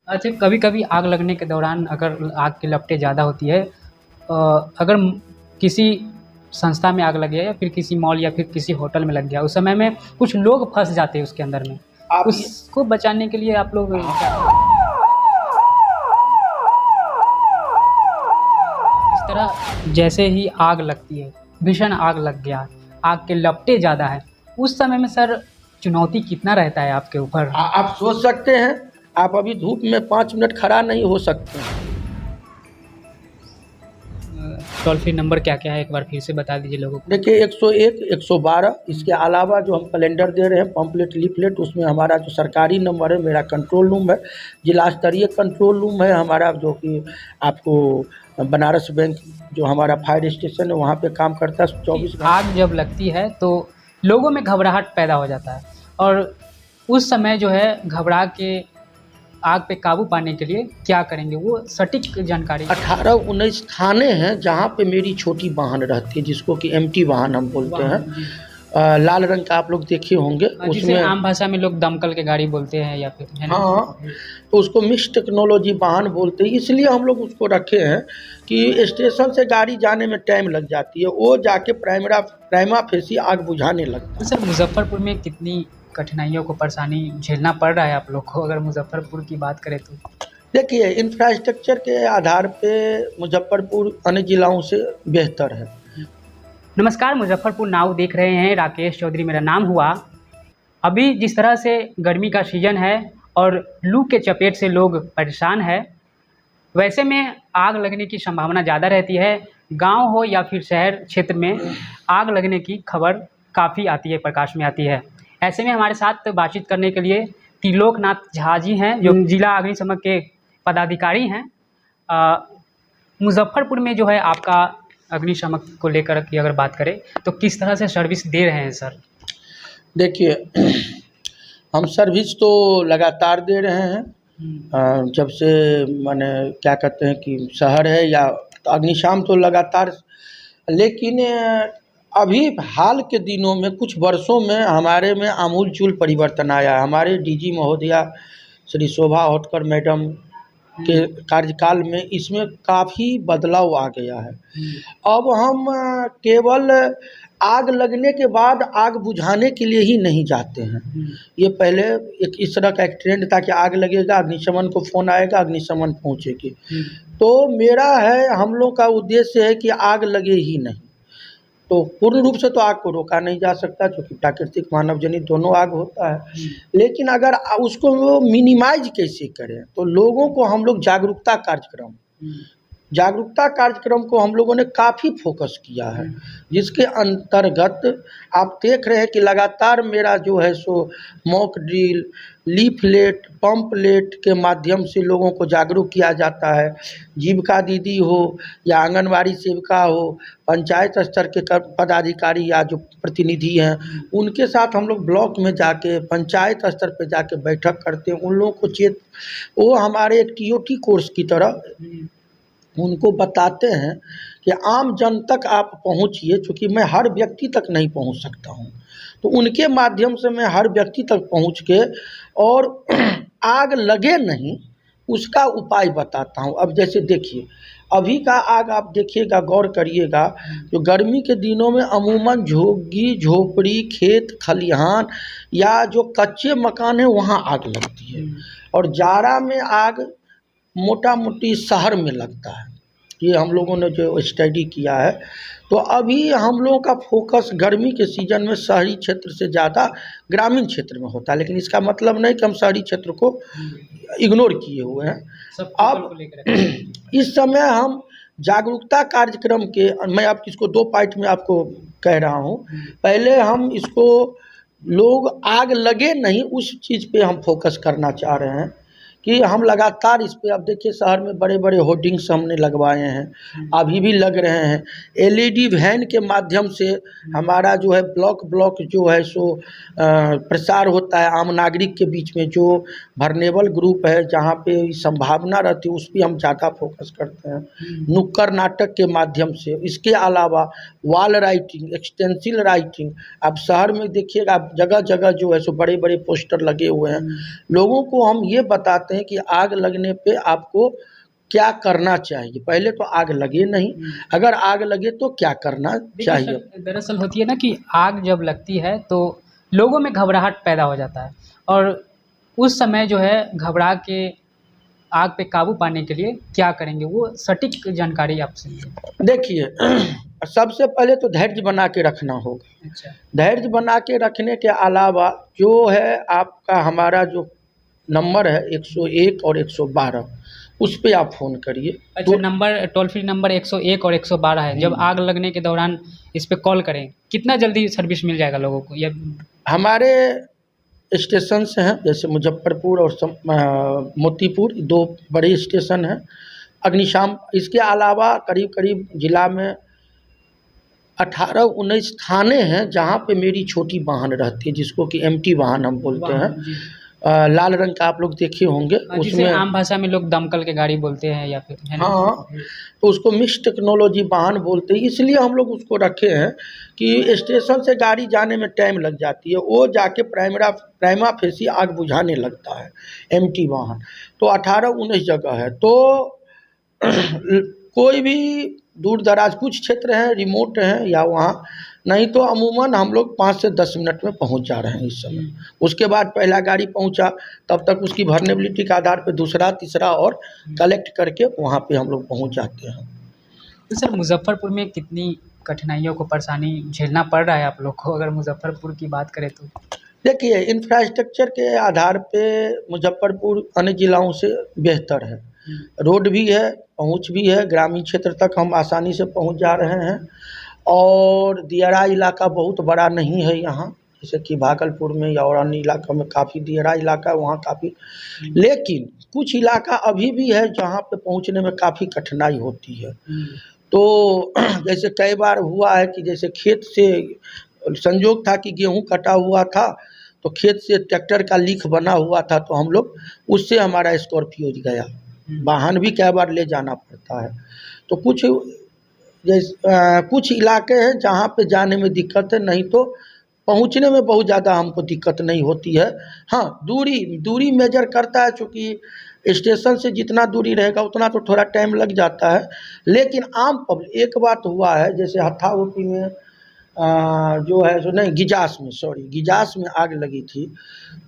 अच्छा, कभी-कभी आग लगने के दौरान अगर आग की लपटें ज़्यादा होती है, अगर किसी संस्था में आग लग गया या फिर किसी मॉल या फिर किसी होटल में लग गया, उस समय में कुछ लोग फँस जाते हैं उसके अंदर में। आप ये उसको बचाने के लिए आप लोग क्या इस तरह जैसे ही आग लगती है, भीषण आग लग गया, आग के लपटें ज़्यादा हैं, उस समय में सर चुनौती कितना रहता है आपके ऊपर? आप सोच सकते हैं, आप अभी धूप में 5 मिनट खड़ा नहीं हो सकते हैं। टोल फ्री नंबर क्या-क्या है एक बार फिर से बता दीजिए लोगों को। देखिए 101, 112 इसके अलावा जो हम कैलेंडर दे रहे हैं पम्पलेट लीफलेट, उसमें हमारा जो सरकारी नंबर है, मेरा कंट्रोल रूम है, जिला स्तरीय कंट्रोल रूम है हमारा, जो कि आपको बनारस बैंक जो हमारा फायर स्टेशन है वहाँ पे काम करता है 24 घंटे। आग जब लगती है तो लोगों में घबराहट पैदा हो जाता है और उस समय जो है घबरा के आग पे काबू पाने के लिए क्या करेंगे, वो सटीक जानकारी 18-19 थाने हैं जहाँ पे मेरी छोटी वाहन रहती है, जिसको कि एमटी वाहन हम बोलते हैं। जी। लाल रंग का आप लोग देखे होंगे जिसे उसमें। आम भाषा में लोग दमकल के गाड़ी बोलते हैं या फिर है ना? हाँ, तो उसको मिक्स टेक्नोलॉजी वाहन बोलते हैं, इसलिए हम लोग उसको रखे हैं कि स्टेशन से गाड़ी जाने में टाइम लग जाती है, वो जाके प्राइमा फेसी आग बुझाने लगता तो है। सर मुज़फ्फ़रपुर में कितनी कठिनाइयों को परेशानी झेलना पड़ रहा है आप लोग को, अगर मुज़फ्फ़रपुर की बात करें तो? देखिए, इंफ्रास्ट्रक्चर के आधार पे मुजफ्फरपुर अन्य जिलाओं से बेहतर है। नमस्कार, मुज़फ्फ़रपुर नाउ देख रहे हैं, राकेश चौधरी मेरा नाम हुआ। अभी जिस तरह से गर्मी का सीज़न है और लू के चपेट से लोग परेशान हैं, वैसे में आग लगने की संभावना ज़्यादा रहती है। गांव हो या फिर शहर क्षेत्र में आग लगने की खबर काफ़ी आती है, प्रकाश में आती है। ऐसे में हमारे साथ बातचीत करने के लिए त्रिलोकनाथ झा जी हैं, जो जिला अग्निशमन के पदाधिकारी हैं। मुज़फ्फ़रपुर में जो है आपका अग्निशमन को लेकर की अगर बात करें, तो किस तरह से सर्विस दे रहे हैं सर? देखिए, हम सर्विस तो लगातार दे रहे हैं। जब से माने क्या कहते हैं कि शहर है या अग्निशाम तो लगातार, लेकिन अभी हाल के दिनों में कुछ वर्षों में हमारे में आमूल-चूल परिवर्तन आया है। हमारे डीजी महोदया श्री शोभा होटकर मैडम के कार्यकाल में इसमें काफ़ी बदलाव आ गया है। अब हम केवल आग लगने के बाद आग बुझाने के लिए ही नहीं जाते हैं। ये पहले एक इस तरह का एक ट्रेंड था कि आग लगेगा, अग्निशमन को फ़ोन आएगा, अग्निशमन पहुँचेगी। तो मेरा है, हम लोग का उद्देश्य है कि आग लगे ही नहीं। तो पूर्ण रूप से तो आग को रोका नहीं जा सकता, क्योंकि प्राकृतिक मानव जनित दोनों आग होता है। लेकिन अगर उसको वो मिनिमाइज़ कैसे करें, तो लोगों को हम लोग जागरूकता कार्यक्रम को हम लोगों ने काफ़ी फोकस किया है, जिसके अंतर्गत आप देख रहे हैं कि लगातार मेरा जो है सो मॉक ड्रिल, लीफलेट, पम्पलेट के माध्यम से लोगों को जागरूक किया जाता है। जीविका दीदी हो या आंगनवाड़ी सेविका हो, पंचायत स्तर के पदाधिकारी या जो प्रतिनिधि हैं, उनके साथ हम लोग ब्लॉक में जाके पंचायत स्तर पे जाके बैठक करते हैं। उन लोगों को वो हमारे एक टीओटी कोर्स की तरह उनको बताते हैं कि आम जन तक आप पहुँचिए, चूँकि मैं हर व्यक्ति तक नहीं पहुँच सकता हूँ, तो उनके माध्यम से मैं हर व्यक्ति तक पहुँच के और आग लगे नहीं उसका उपाय बताता हूँ। अब जैसे देखिए, अभी का आग आप देखिएगा, गौर करिएगा, जो गर्मी के दिनों में अमूमन झुग्गी झोपड़ी, खेत खलिहान या जो कच्चे मकान हैं वहाँ आग लगती है, और जाड़ा में आग मोटा-मोटी शहर में लगता है। ये हम लोगों ने जो स्टडी किया है, तो अभी हम लोगों का फोकस गर्मी के सीज़न में शहरी क्षेत्र से ज़्यादा ग्रामीण क्षेत्र में होता है, लेकिन इसका मतलब नहीं कि हम शहरी क्षेत्र को इग्नोर किए हुए हैं। अब इस समय हम जागरूकता कार्यक्रम के, मैं आप इसको 2 पार्ट में आपको कह रहा हूँ। पहले हम इसको लोग आग लगे नहीं उस चीज़ पे हम फोकस करना चाह रहे हैं कि हम लगातार इस पे, अब देखिए शहर में बड़े-बड़े होर्डिंग्स हमने लगवाए हैं, अभी भी लग रहे हैं। एलईडी वैन के माध्यम से हमारा जो है ब्लॉक जो है सो प्रसार होता है आम नागरिक के बीच में, जो वल्नरेबल ग्रुप है जहाँ पे संभावना रहती है उस पे हम ज़्यादा फोकस करते हैं। नुक्कड़ नाटक के माध्यम से, इसके अलावा वॉल राइटिंग, एक्सटेंसिल राइटिंग, अब शहर में देखिएगा जगह-जगह जो है सो बड़े-बड़े पोस्टर लगे हुए हैं। लोगों को हम ये बताते बताते हैं कि आग लगने पे आपको क्या करना चाहिए। पहले तो आग लगे नहीं, अगर आग लगे तो क्या करना देखिए चाहिए। सर, दरअसल होती है ना कि आग जब लगती है तो लोगों में घबराहट पैदा हो जाता है और उस समय जो है घबरा के आग पे काबू पाने के लिए क्या करेंगे, वो सटीक जानकारी आपसे लें। देखिए सबसे पहले तो धैर्य बना के रखना होगा। अच्छा। धैर्य बना के रखने के अलावा जो है आपका हमारा जो नंबर है 101 और 112, उस पे आप फ़ोन करिए। अच्छा, तो नंबर टोल फ्री नंबर 101 और 112 है। जब आग लगने के दौरान इस पे कॉल करें, कितना जल्दी सर्विस मिल जाएगा लोगों को? या हमारे स्टेशंस हैं जैसे मुजफ्फरपुर और मोतीपुर, 2 बड़े स्टेशन हैं। अग्निशाम इसके अलावा करीब-करीब ज़िला में 18-19 थाने हैं जहाँ पे मेरी छोटी वाहन रहती है, जिसको कि एमटी वाहन हम बोलते हैं। वाहन, जी। लाल रंग का आप लोग देखे होंगे हाँ, जिसे उसमें। आम भाषा में लोग दमकल के गाड़ी बोलते हैं या फिर, है ना? हाँ, तो उसको मिक्स टेक्नोलॉजी वाहन बोलते हैं, इसलिए हम लोग उसको रखे हैं कि स्टेशन से गाड़ी जाने में टाइम लग जाती है, वो जाके प्राइमा फेसी आग बुझाने लगता है एमटी वाहन। तो 18-19 जगह है। तो कोई भी दूर दराज कुछ क्षेत्र हैं, रिमोट हैं या वहाँ, नहीं तो अमूमन हम लोग 5 से 10 मिनट में पहुँच जा रहे हैं इस समय। उसके बाद पहला गाड़ी पहुँचा, तब तक उसकी वर्नेबिलिटी के आधार पे दूसरा, तीसरा और कलेक्ट करके वहाँ पे हम लोग पहुँच जाते हैं। तो सर, मुज़फ्फ़रपुर में कितनी कठिनाइयों को, परेशानी झेलना पड़ रहा है आप लोग को, अगर मुज़फ्फ़रपुर की बात करें तो? देखिए इंफ्रास्ट्रक्चर के आधार पे मुजफ्फरपुर अन्य ज़िलों से बेहतर है। रोड भी है, पहुँच भी है, ग्रामीण क्षेत्र तक हम आसानी से पहुँच जा रहे हैं। और दियारा इलाका बहुत बड़ा नहीं है यहाँ, जैसे कि भागलपुर में या और अन्य इलाकों में काफ़ी दियारा इलाका है, वहाँ काफ़ी। लेकिन कुछ इलाका अभी भी है जहाँ पे पहुँचने में काफ़ी कठिनाई होती है। तो जैसे कई बार हुआ है कि जैसे खेत से संजोग था कि गेहूँ कटा हुआ था, तो खेत से ट्रैक्टर का लीक बना हुआ था, तो हम लोग उससे हमारा स्कॉर्पियो गया। वाहन भी कई बार ले जाना पड़ता है। तो कुछ इलाके हैं जहाँ पे जाने में दिक्कत है, नहीं तो पहुँचने में बहुत ज़्यादा हमको दिक्कत नहीं होती है। हाँ, दूरी मेजर करता है, चूँकि स्टेशन से जितना दूरी रहेगा उतना तो थोड़ा टाइम लग जाता है। लेकिन आम पब्लिक, एक बात हुआ है जैसे हत्था-उठी में जो है सो नहीं गिजास में आग लगी थी,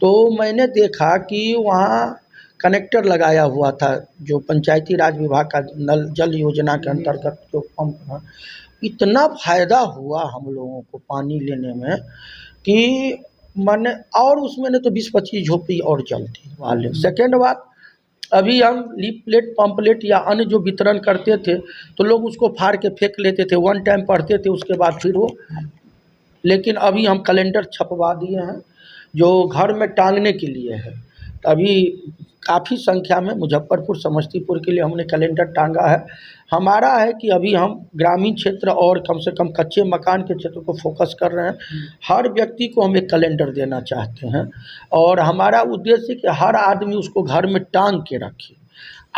तो मैंने देखा कि वहाँ कनेक्टर लगाया हुआ था, जो पंचायती राज विभाग का नल जल योजना के अंतर्गत जो पंप है। इतना फ़ायदा हुआ हम लोगों को पानी लेने में कि माने, और उसमें ने तो 20-25 झोपड़ी और जलती वाले। सेकेंड बात, अभी हम लीफ प्लेट, पम्पलेट या अन्य जो वितरण करते थे, तो लोग उसको फाड़ के फेंक लेते थे, वन टाइम पढ़ते थे, उसके बाद फिर वो। लेकिन अभी हम कैलेंडर छपवा दिए हैं जो घर में टांगने के लिए है। अभी काफ़ी संख्या में मुजफ्फरपुर, समस्तीपुर के लिए हमने कैलेंडर टांगा है। हमारा है कि अभी हम ग्रामीण क्षेत्र और कम से कम कच्चे मकान के क्षेत्र को फोकस कर रहे हैं। हर व्यक्ति को हम एक कैलेंडर देना चाहते हैं और हमारा उद्देश्य है कि हर आदमी उसको घर में टांग के रखे।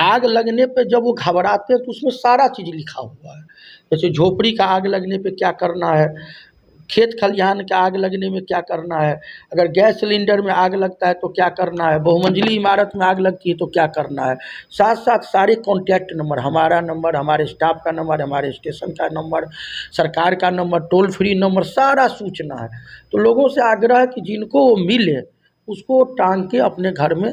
आग लगने पे जब वो घबराते हैं तो उसमें सारा चीज़ लिखा हुआ है, जैसे झोपड़ी का आग लगने पे क्या करना है, खेत खलिहान के आग लगने में क्या करना है, अगर गैस सिलेंडर में आग लगता है तो क्या करना है, बहुमंजिली इमारत में आग लगती है तो क्या करना है। साथ साथ सारे कॉन्टैक्ट नंबर, हमारा नंबर, हमारे स्टाफ का नंबर, हमारे स्टेशन का नंबर, सरकार का नंबर, टोल फ्री नंबर, सारा सूचना है। तो लोगों से आग्रह है कि जिनको वो मिले उसको टांग के अपने घर में,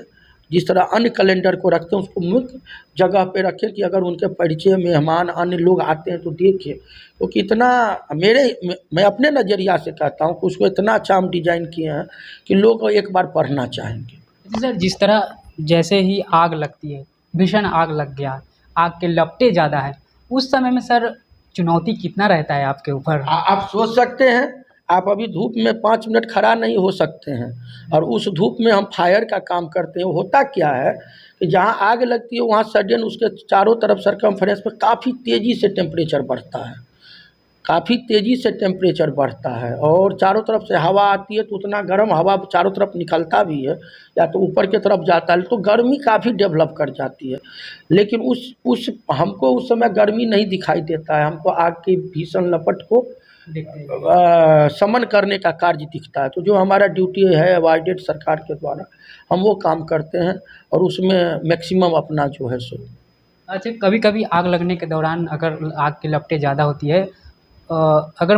जिस तरह अन्य कैलेंडर को रखते हैं उसको मुख्य जगह पे रखें कि अगर उनके परिचय मेहमान अन्य लोग आते हैं तो देखें। क्योंकि इतना मैं अपने नज़रिया से कहता हूँ कि उसको इतना अच्छा हम डिज़ाइन किए हैं कि लोग एक बार पढ़ना चाहेंगे। जी सर, जिस तरह जैसे ही आग लगती है, भीषण आग लग गया, आग के लपटें ज़्यादा है, उस समय में सर चुनौती कितना रहता है आपके ऊपर? आप सोच सकते हैं, आप अभी धूप में 5 मिनट खड़ा नहीं हो सकते हैं और उस धूप में हम फायर का काम करते हैं। होता क्या है कि जहाँ आग लगती है वहाँ सडन उसके चारों तरफ सरकमफ्रेंस में काफ़ी तेज़ी से टेम्परेचर बढ़ता है और चारों तरफ से हवा आती है, तो उतना गर्म हवा चारों तरफ निकलता भी है या तो ऊपर की तरफ जाता है, तो गर्मी काफ़ी डेवलप कर जाती है। लेकिन उस हमको उस समय गर्मी नहीं दिखाई देता है, हमको आग की भीषण लपट को देखते हैं। समन करने का कार्य दिखता है। तो जो हमारा ड्यूटी है अवॉइडेड सरकार के द्वारा, हम वो काम करते हैं और उसमें मैक्सिमम अपना जो है सो। अच्छा, कभी-कभी आग लगने के दौरान अगर आग की लपटें ज़्यादा होती है, अगर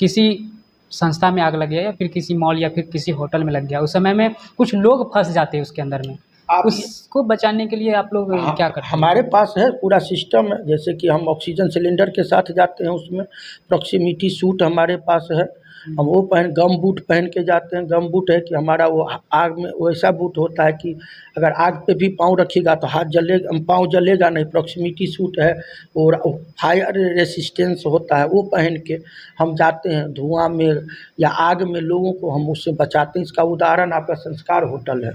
किसी संस्था में आग लग गया या फिर किसी मॉल या फिर किसी होटल में लग गया, उस समय में कुछ लोग फँस जाते हैं उसके अंदर में। आप उसको बचाने के लिए आप लोग क्या करते हैं? हमारे पास है पूरा सिस्टम है, जैसे कि हम ऑक्सीजन सिलेंडर के साथ जाते हैं, उसमें प्रॉक्सिमिटी सूट हमारे पास है। हम वो गम बूट पहन के जाते हैं। गम बूट है कि हमारा वो आग में वैसा बूट होता है कि अगर आग पे भी पाँव रखिएगा तो हाथ जलेगा, पाँव जलेगा नहीं। प्रॉक्सिमिटी सूट है और फायर रेसिस्टेंस होता है, वो पहन के हम जाते हैं। धुआं में या आग में लोगों को हम उससे बचाते हैं। इसका उदाहरण आपका संस्कार होटल है,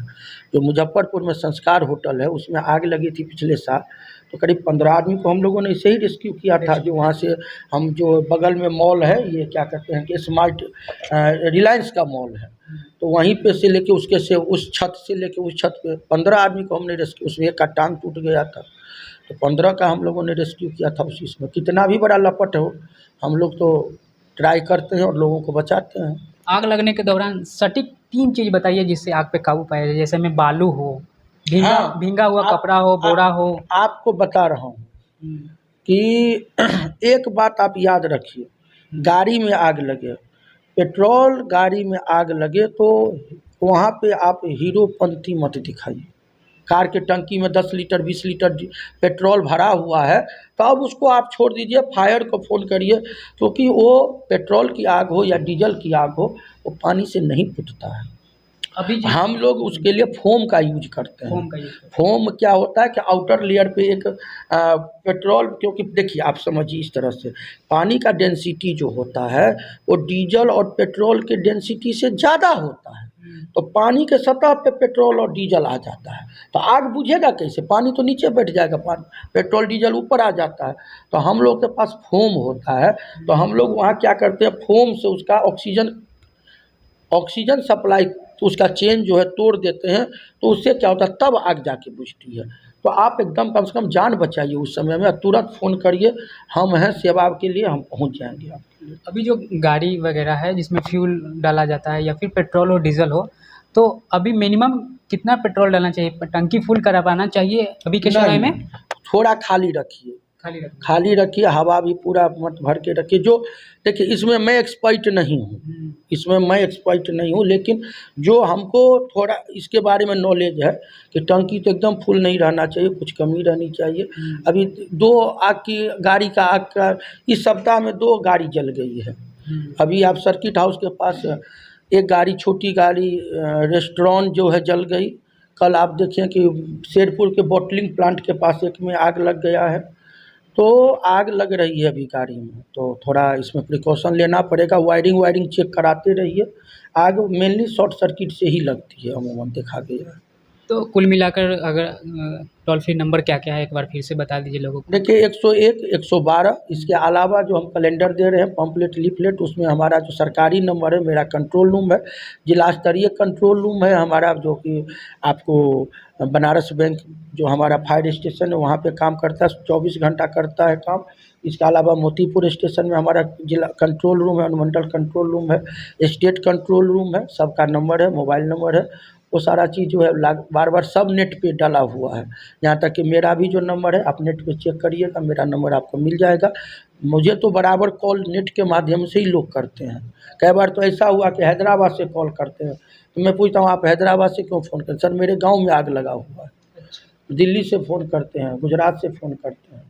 जो मुजफ्फरपुर में संस्कार होटल है, उसमें आग लगी थी पिछले साल। तो करीब 15 आदमी को हम लोगों ने इसे ही रेस्क्यू किया था। जो वहाँ से हम जो बगल में मॉल है, ये क्या कहते हैं कि स्मार्ट रिलायंस का मॉल है, तो वहीं पे से लेके उसके से उस छत से लेके उस छत पे 15 आदमी को हमने रेस्क्यू। उसमें एक का टांग टूट गया था, तो 15 का हम लोगों ने रेस्क्यू किया था उसी में। कितना भी बड़ा लपट हो, हम लोग तो ट्राई करते हैं और लोगों को बचाते हैं। आग लगने के दौरान सटीक 3 चीज़ बताइए जिससे आग पे काबू पाया जाए? जैसे में बालू हो, भींगा हाँ, भींगा हुआ आप कपड़ा हो, बोरा हो। आपको बता रहा हूँ हुँ, कि एक बात आप याद रखिए, गाड़ी में आग लगे, पेट्रोल गाड़ी में आग लगे तो वहाँ पे आप हीरोपंती मत दिखाइए। कार के टंकी में 10 लीटर 20 लीटर पेट्रोल भरा हुआ है, तो अब उसको आप छोड़ दीजिए, फायर को फ़ोन करिए, क्योंकि वो पेट्रोल की आग हो या डीजल की आग हो, वो पानी से नहीं फूटता है। अभी जी हम लोग उसके लिए फ़ोम का यूज करते हैं। फ़ोम का यूज़ करते हैं। फ़ोम क्या होता है कि आउटर लेयर पे एक पेट्रोल, क्योंकि देखिए आप समझिए इस तरह से, पानी का डेंसिटी जो होता है वो डीजल और पेट्रोल के डेंसिटी से ज़्यादा होता है। तो पानी के सतह पे पेट्रोल और डीजल आ जाता है, तो आग बुझेगा कैसे? पानी तो नीचे बैठ जाएगा, पानी पेट्रोल डीजल ऊपर आ जाता है। तो हम लोग के पास फ़ोम होता है, तो हम लोग वहाँ क्या करते हैं, फ़ोम से उसका ऑक्सीजन सप्लाई, तो उसका चेन जो है तोड़ देते हैं, तो उससे क्या होता है, तब आग जाके बुझती है। तो आप एकदम कम से कम जान बचाइए उस समय में, तुरंत फ़ोन करिए, हम हैं सेवा के लिए, हम पहुंच जाएंगे आपके लिए। अभी जो गाड़ी वगैरह है जिसमें फ्यूल डाला जाता है या फिर पेट्रोल और डीज़ल हो, तो अभी मिनिमम कितना पेट्रोल डालना चाहिए? टंकी फुल करवाना चाहिए अभी के समय में? नहीं, थोड़ा खाली रखिए, खाली रखना। खाली रखिए, हवा भी पूरा मत भर के रखिए। जो देखिए इसमें मैं एक्सपर्ट नहीं हूँ, लेकिन जो हमको थोड़ा इसके बारे में नॉलेज है कि टंकी तो एकदम फुल नहीं रहना चाहिए, कुछ कमी रहनी चाहिए। अभी 2 गाड़ी का आग का इस सप्ताह में 2 गाड़ी जल गई है। अभी आप सर्किट हाउस के पास एक गाड़ी, छोटी गाड़ी, रेस्टोरेंट जो है जल गई। कल आप देखें कि शेरपुर के बॉटलिंग प्लांट के पास एक में आग लग गया है। तो आग लग रही है अभी गाड़ी में, तो थोड़ा इसमें प्रिकॉशन लेना पड़ेगा। वायरिंग चेक कराते रहिए। आग मेनली शॉर्ट सर्किट से ही लगती है, अमूमन देखा गया है। तो कुल मिलाकर अगर टोल फ्री नंबर क्या-क्या है एक बार फिर से बता दीजिए लोगों को? देखिए 101, 112, इसके अलावा जो हम कैलेंडर दे रहे हैं, पम्पलेट लीफलेट, उसमें हमारा जो सरकारी नंबर है, मेरा कंट्रोल रूम है, जिला स्तरीय कंट्रोल रूम है हमारा, जो कि आपको बनारस बैंक जो हमारा फायर स्टेशन है वहाँ पे काम करता है, 24 घंटा करता है काम। इसके अलावा मोतीपुर स्टेशन में हमारा जिला कंट्रोल रूम है, अनुमंडल कंट्रोल रूम है, स्टेट कंट्रोल रूम है, सबका नंबर है, मोबाइल नंबर है। वो सारा चीज़ जो है बार-बार सब नेट पे डला हुआ है। यहाँ तक कि मेरा भी जो नंबर है, आप नेट पे चेक करिएगा, मेरा नंबर आपको मिल जाएगा। मुझे तो बराबर कॉल नेट के माध्यम से ही लोग करते हैं। कई बार तो ऐसा हुआ कि हैदराबाद से कॉल करते हैं, तो मैं पूछता हूँ आप हैदराबाद से क्यों फ़ोन कर? सर मेरे गाँव में आग लगा हुआ है। दिल्ली से फ़ोन करते हैं, गुजरात से फ़ोन करते हैं।